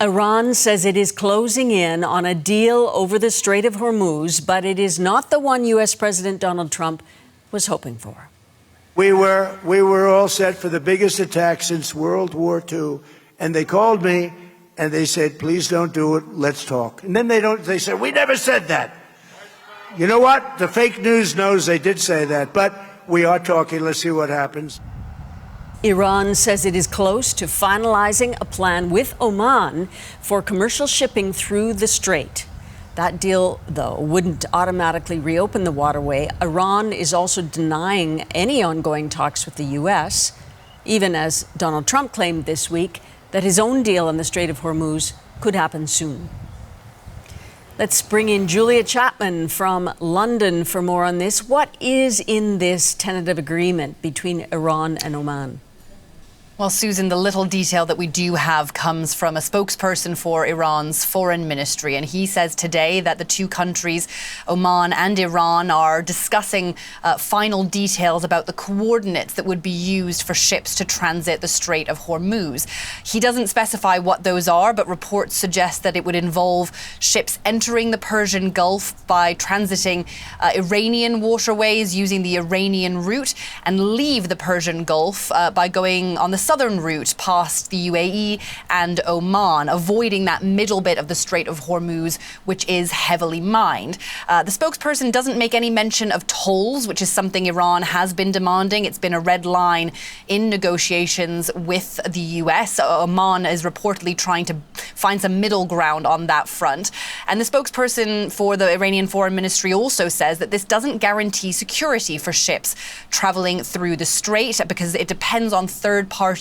Iran says it is closing in on a deal over the Strait of Hormuz, but it is not the one U.S. President Donald Trump was hoping for. We were all set for the biggest attack since World War II, and they called me and they said, please don't do it, let's talk. And then they said, we never said that. You know what? The fake news knows they did say that, but we are talking. Let's see what happens. Iran says it is close to finalizing a plan with Oman for commercial shipping through the strait. That deal, though, wouldn't automatically reopen the waterway. Iran is also denying any ongoing talks with the U.S., even as Donald Trump claimed this week that his own deal on the Strait of Hormuz could happen soon. Let's bring in Julia Chapman from London for more on this. What is in this tentative agreement between Iran and Oman? Well, Susan, the little detail that we do have comes from a spokesperson for Iran's foreign ministry. And he says today that the two countries, Oman and Iran, are discussing final details about the coordinates that would be used for ships to transit the Strait of Hormuz. He doesn't specify what those are, but reports suggest that it would involve ships entering the Persian Gulf by transiting Iranian waterways using the Iranian route and leave the Persian Gulf by going on the southern route past the UAE and Oman, avoiding that middle bit of the Strait of Hormuz, which is heavily mined. The spokesperson doesn't make any mention of tolls, which is something Iran has been demanding. It's been a red line in negotiations with the US. Oman is reportedly trying to find some middle ground on that front. And the spokesperson for the Iranian Foreign Ministry also says that this doesn't guarantee security for ships traveling through the strait because it depends on third parties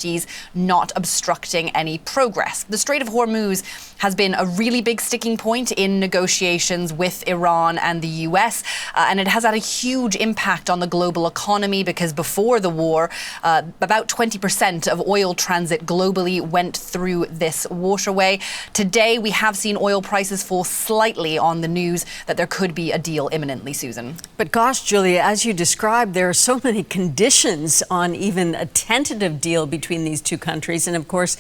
not obstructing any progress. The Strait of Hormuz has been a really big sticking point in negotiations with Iran and the US, and it has had a huge impact on the global economy because before the war, about 20% of oil transit globally went through this waterway. Today, we have seen oil prices fall slightly on the news that there could be a deal imminently, Susan. But gosh, Julia, as you described, there are so many conditions on even a tentative deal between these two countries. And of course,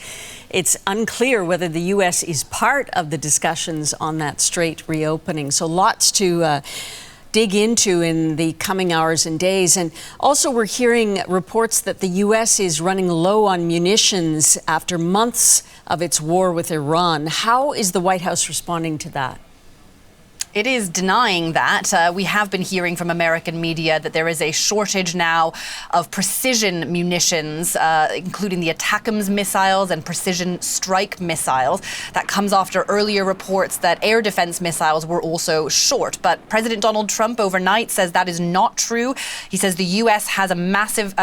it's unclear whether the U.S. is part of the discussions on that strait reopening. So lots to dig into in the coming hours and days. And also we're hearing reports that the U.S. is running low on munitions after months of its war with Iran. How is the White House responding to that? It is denying that. We have been hearing from American media that there is a shortage now of precision munitions, including the ATACMS missiles and precision strike missiles. That comes after earlier reports that air defense missiles were also short. But President Donald Trump overnight says that is not true. He says the U.S. has a massive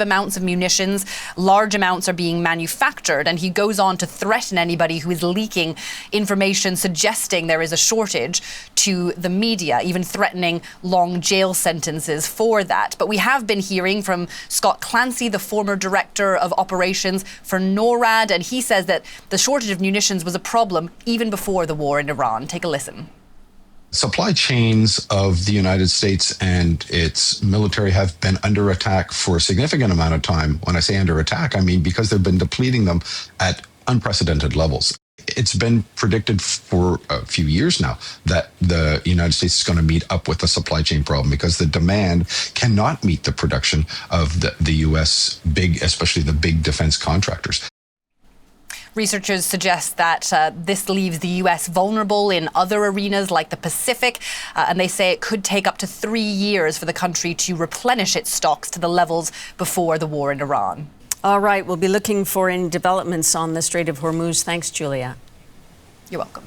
amounts of munitions. Large amounts are being manufactured. And he goes on to threaten anybody who is leaking information suggesting there is a shortage to the media, even threatening long jail sentences for that. But we have been hearing from Scott Clancy, the former director of operations for NORAD, and he says that the shortage of munitions was a problem even before the war in Iran. Take a listen. Supply chains of the United States and its military have been under attack for a significant amount of time. When I say under attack, I mean because they've been depleting them at unprecedented levels. It's been predicted for a few years now that the United States is going to meet up with the supply chain problem because the demand cannot meet the production of the U.S. especially the big defense contractors. Researchers suggest that this leaves the U.S. vulnerable in other arenas like the Pacific, and they say it could take up to 3 years for the country to replenish its stocks to the levels before the war in Iran. All right, we'll be looking for any developments on the Strait of Hormuz. Thanks, Julia. You're welcome.